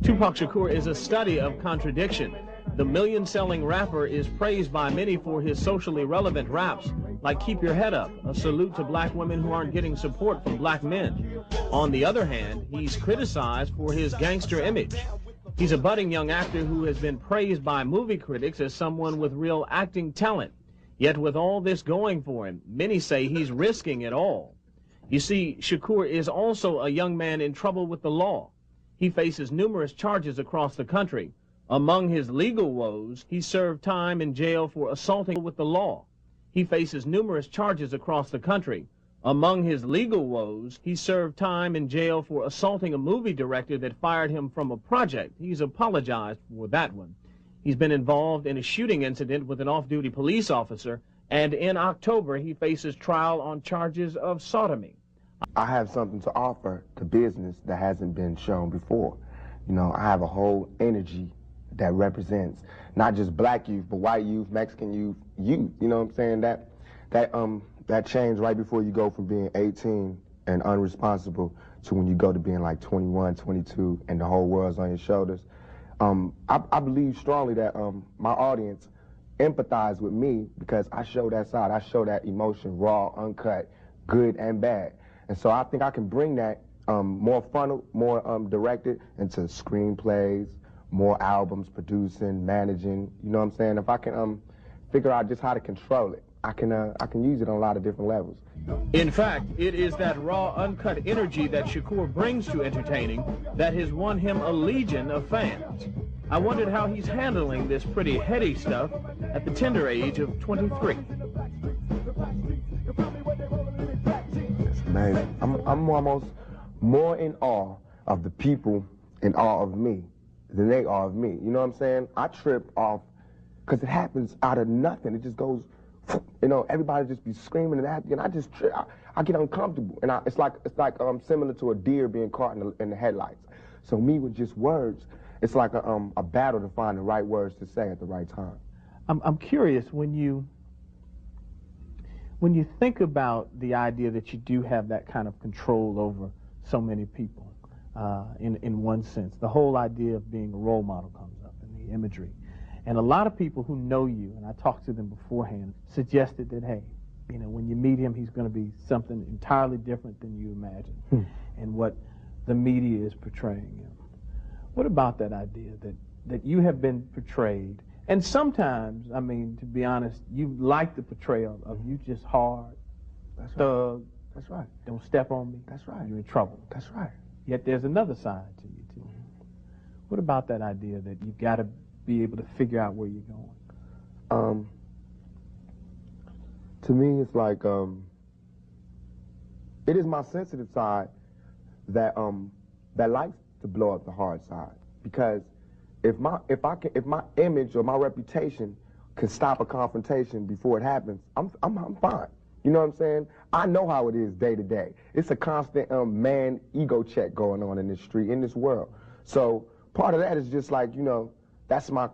Tupac Shakur is a study of contradiction. The million-selling rapper is praised by many for his socially relevant raps, like Keep Your Head Up, a salute to black women who aren't getting support from black men. On the other hand, he's criticized for his gangster image. He's a budding young actor who has been praised by movie critics as someone with real acting talent. Yet with all this going for him, many say he's risking it all. You see, Shakur is also a young man in trouble with the law. He faces numerous charges across the country. Among his legal woes, he served time in jail for assaulting with the law. He faces numerous charges across the country. Among his legal woes, he served time in jail for assaulting a movie director that fired him from a project. He's apologized for that one. He's been involved in a shooting incident with an off-duty police officer, and in October, he faces trial on charges of sodomy. I have something to offer to business that hasn't been shown before. You know, I have a whole energy that represents not just black youth, but white youth, Mexican youth, you know what I'm saying? That change right before you go from being 18 and unresponsible to when you go to being like 21, 22, and the whole world's on your shoulders. I believe strongly that my audience empathize with me because I show that side. I show that emotion, raw, uncut, good and bad. And so I think I can bring that more funnel, more directed into screenplays, more albums, producing, managing, you know what I'm saying? If I can figure out just how to control it, I can use it on a lot of different levels. In fact, it is that raw, uncut energy that Shakur brings to entertaining that has won him a legion of fans. I wondered how he's handling this pretty heady stuff at the tender age of 23. It's amazing. I'm almost more in awe of the people in awe of me than they are of me. You know what I'm saying? I trip off because it happens out of nothing. It just goes, you know, everybody just be screaming and acting, and I just trip. I get uncomfortable, and it's like similar to a deer being caught in the headlights. So me with just words, it's like a battle to find the right words to say at the right time. I'm curious, when you think about the idea that you do have that kind of control over so many people, in one sense, the whole idea of being a role model comes up in the imagery. And a lot of people who know you, and I talked to them beforehand, suggested that, hey, you know, when you meet him, he's going to be something entirely different than you imagine and what the media is portraying him. What about that idea that you have been portrayed? And sometimes, I mean, to be honest, you like the portrayal of you just hard, That's right. thug. That's right. Don't step on me. That's right. You're in trouble. That's right. Yet there's another side to you, too. What about that idea that you've got to be able to figure out where you're going? To me, it's like it is my sensitive side that likes to blow up the hard side, because if my image or my reputation can stop a confrontation before it happens, I'm fine. You know what I'm saying? I know how it is day to day. It's a constant man ego check going on in this street, in this world. So part of that is just like, you know, that's my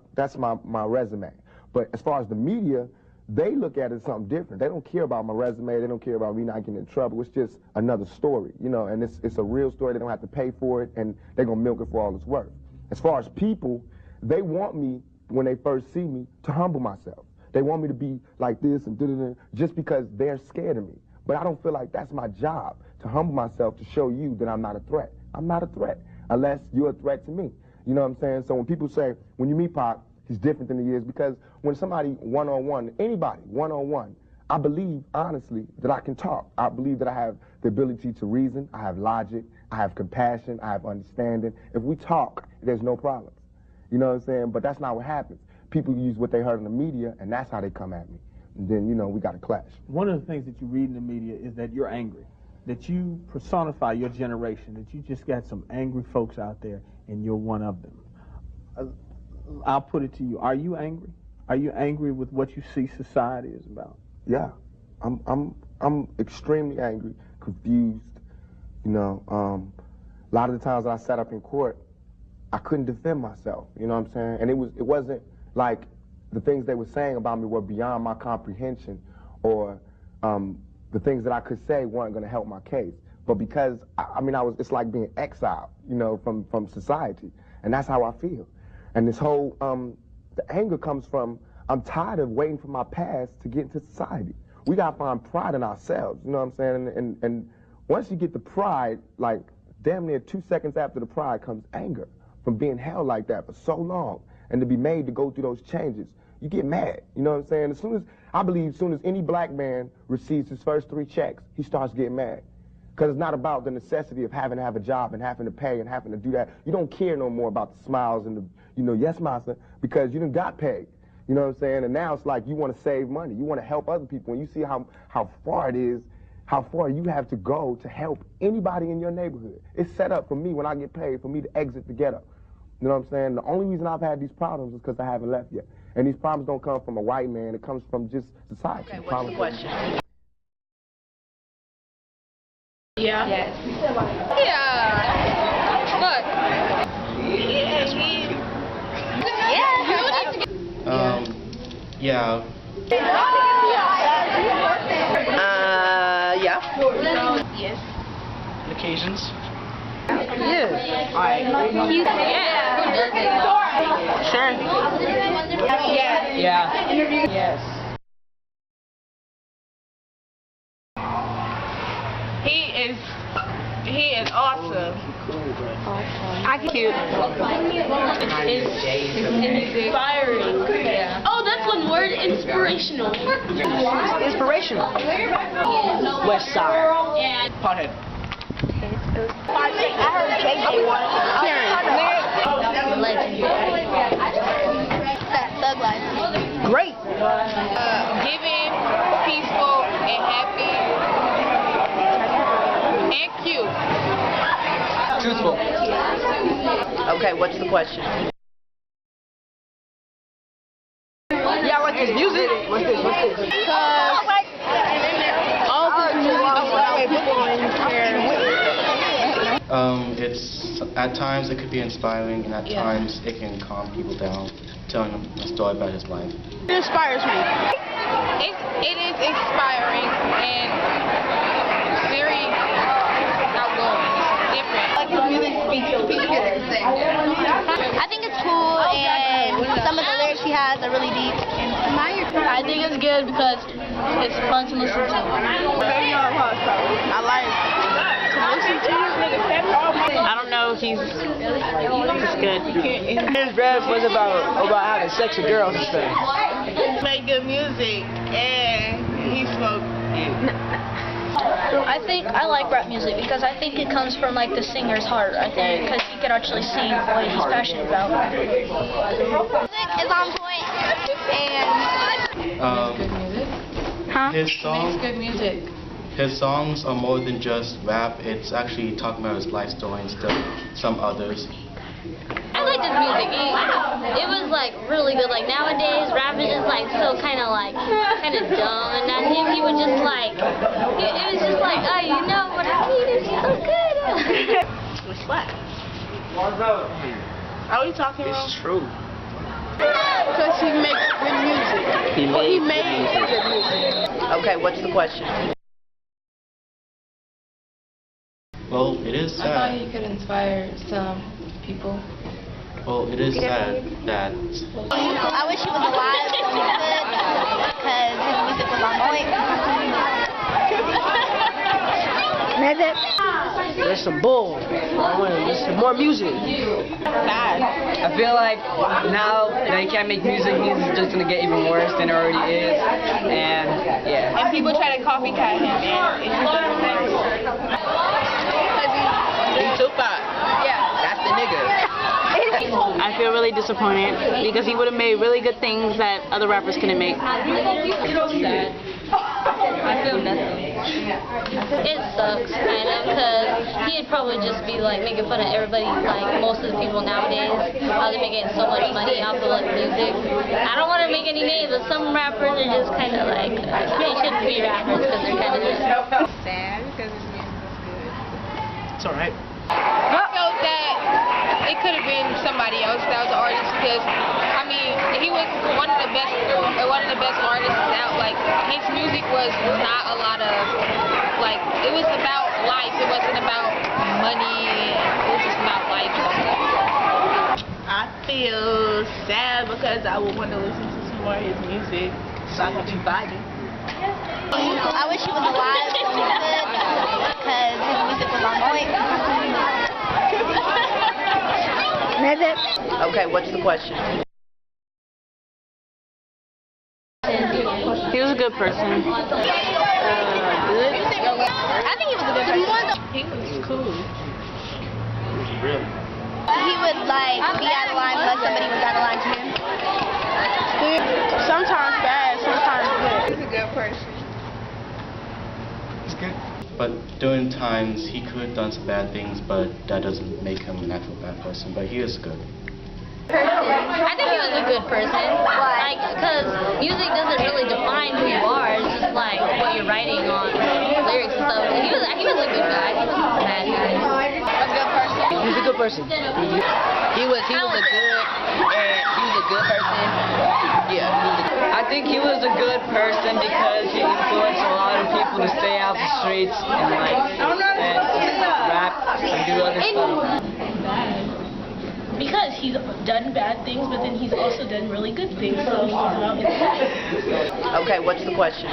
resume. But as far as the media, they look at it as something different. They don't care about my resume. They don't care about me not getting in trouble. It's just another story, you know, and it's a real story. They don't have to pay for it, and they're going to milk it for all it's worth. As far as people, they want me, when they first see me, to humble myself. They want me to be like this and da-da-da, just because they're scared of me. But I don't feel like that's my job, to humble myself, to show you that I'm not a threat. I'm not a threat, unless you're a threat to me. You know what I'm saying? So when people say, when you meet Pac, he's different than he is, because when somebody one-on-one, anybody one-on-one, I believe, honestly, that I can talk. I believe that I have the ability to reason, I have logic, I have compassion, I have understanding. If we talk, there's no problems. You know what I'm saying? But that's not what happens. People use what they heard in the media, and that's how they come at me. And then, you know, we got a clash. One of the things that you read in the media is that you're angry, that you personify your generation, that you just got some angry folks out there, and you're one of them. I'll put it to you. Are you angry? Are you angry with what you see society is about? Yeah. I'm extremely angry, confused. You know, a lot of the times that I sat up in court, I couldn't defend myself. You know what I'm saying? And it wasn't like the things they were saying about me were beyond my comprehension, or the things that I could say weren't going to help my case. But because, I mean, it's like being exiled, you know, from society. And that's how I feel. And this whole, the anger comes from, I'm tired of waiting for my past to get into society. We gotta find pride in ourselves, you know what I'm saying? And once you get the pride, like damn near 2 seconds after the pride comes anger from being held like that for so long, and to be made to go through those changes, you get mad, you know what I'm saying? I believe as soon as any black man receives his first 3 checks, he starts getting mad. Because it's not about the necessity of having to have a job and having to pay and having to do that. You don't care no more about the smiles and the, you know, yes, master, because you done got paid. You know what I'm saying? And now it's like you want to save money. You want to help other people. And you see how far it is, how far you have to go to help anybody in your neighborhood. It's set up for me when I get paid for me to exit the ghetto. You know what I'm saying? The only reason I've had these problems is because I haven't left yet. And these problems don't come from a white man. It comes from just society. Okay, what's the question? Yeah. Yes. Yeah. But. Yeah. Yeah. Yes. Occasions. Yeah. Alright. Yeah. Sure. Yeah. Yeah. Yes. He is awesome. I cute. It's inspiring. Yeah. Oh, that's one word. Inspirational. Inspirational. West Side. Yeah. Pothead. I heard JJ one. Thug life. Great. Giving, peaceful, and happy, and cute. Truthful. Okay, what's the question? Yeah, I like his music. What's this? It's at times it could be inspiring, and at times it can calm people down, telling them a story about his life. It inspires me. It is inspiring and very outgoing. It's different. Like his music speaks to people. I think it's cool, and some of the lyrics he has are really deep. I think it's good because it's fun to listen to. I like to listen to it. I don't know. He's good. His rap was about having sex with girls and stuff. Make good music and he smoked. I think I like rap music because I think it comes from like the singer's heart. I think because he can actually sing what he's passionate about. Music is on point and His songs. Good music. His songs are more than just rap. It's actually talking about his life story and stuff. Some others. I liked his music. It was like really good. Like nowadays, rapping is like so kind of dumb, and not him. He would just like it was just like, oh, you know what I mean? It's so good. It slaps. Are we talking about? It's true. Because he makes good music. He made good music. Okay, what's the question? Well, it is sad. I thought he could inspire some people. Well, it is sad that. I wish he was alive so he could, because his music was on point. There's some bull. There's some more music. Sad. I feel like now that he can't make music, he's just gonna get even worse than it already is. And yeah. And people try to copycat him, and it's just He's Tupac. yeah. That's the nigga. I feel really disappointed because he would have made really good things that other rappers couldn't make. Sad. I feel nothing. It sucks, kind of, because he'd probably just be like making fun of everybody, like most of the people nowadays, how they're making so much money off of like music. I don't want to make any names, but some rappers are just kind of like, they shouldn't be rappers because they're kind of just Sad because his music was good. It's alright. I felt that it could have been somebody else that was an artist because, I mean, he was one of the best artists out. Like, his music was not a lot of, like, it was about life. It wasn't about money. It was just about life. I feel sad because I would want to listen to some more of his music so I could be vibing. I wish he was alive when he could, because his music was on point. That's it. Okay, what's the question? He was a good person. Good? I think he was a good person. He was cool. He would like be out of line unless somebody was out of line to him. Sometimes bad, sometimes good. He's a good person. But during times, he could have done some bad things, but that doesn't make him an actual bad person. But he is good. I think he was a good person. Like, because music doesn't really define who you are. It's just like what you're writing on lyrics and stuff. He was a good guy. He wasn't a bad guy. A good person. He's a good person. He was a good person. Yeah. I think he was a good person because he influenced a lot of people to stay out the streets and rap and do other stuff. Because he's done bad things, but then he's also done really good things. So he's about his life. Okay, what's the question?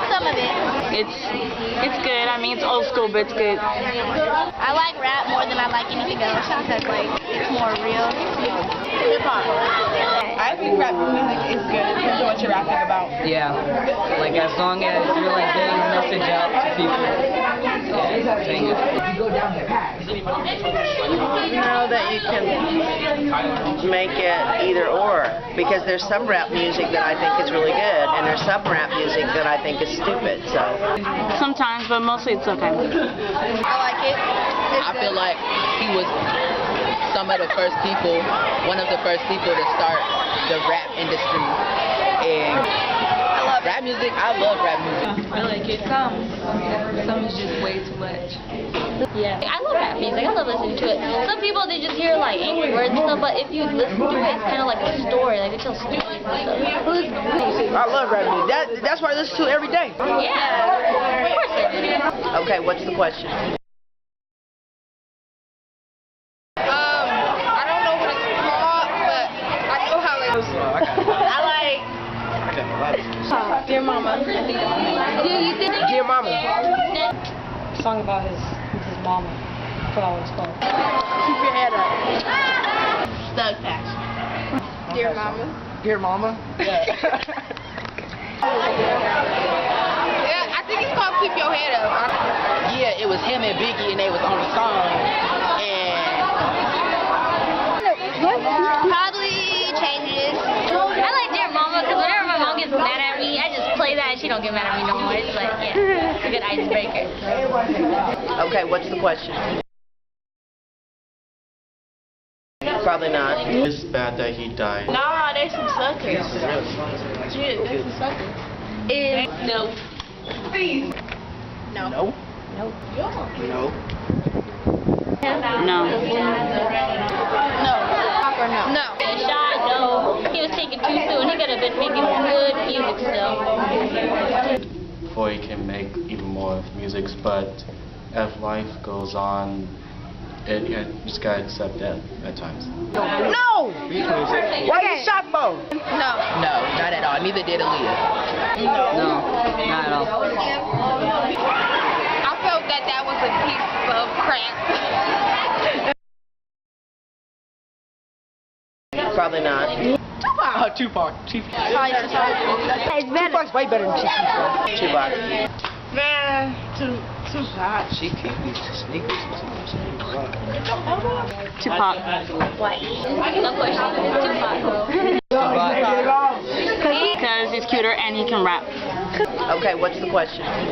Some of it. It's good. I mean, it's old school, but it's good. I like rap more than I like anything else because like it's more real. Hip hop. I think rap music is good. Depends on what you're rapping about. Yeah. Like as long as you're like getting a message out to people. Yeah, saying it. You know that you can make it either or, because there's some rap music that I think is really good, and there's some rap music that I think is stupid. So Sometimes, but mostly it's okay. I like it. I feel like he was one of the first people to start the rap industry. And I love rap music. I love rap music. I like it. Some is just way too much. Yeah. I love rap music. I love listening to it. Some people, they just hear like angry words and stuff, but if you listen to it, it's kind of like a story. Like they tell stories and stuff. I love rap music. That's what I listen to every day. Yeah. Of course every day. Okay, what's the question? I don't know what it's called, but I know how it goes. I like Dear Mama. Dear Mama. Song about his mama. I forgot what it's called. Keep your head up. Thug Passion. Dear Mama. Dear Mama? Yeah, I think it's called Keep Your Head Up. Yeah, it was him and Biggie, and they was on the song. And Probably Changes. I like Dear Mama because whenever my mom gets mad at me, I just play that and she don't get mad at me no more. It's like, yeah, it's a good icebreaker. Okay, what's the question? Probably not. It's bad that he died. nah, they some suckers. Shit, they some suckers. No. No. No. No. Pop or no? No. Shot, no. He was taken too soon. He could have been making good music still. Before he can make even more music, but as life goes on, you just gotta accept that at times. No! Why you shot for? No. No, not at all. Neither did Aaliyah. No, not at all. I felt that was a piece of crap. Probably not. Tupac. Tupac's way better than Tupac. Man, Tupac. She can't be sneakers. Tupac. No question. Tupac. Because he's cuter and he can rap. Okay, what's the question?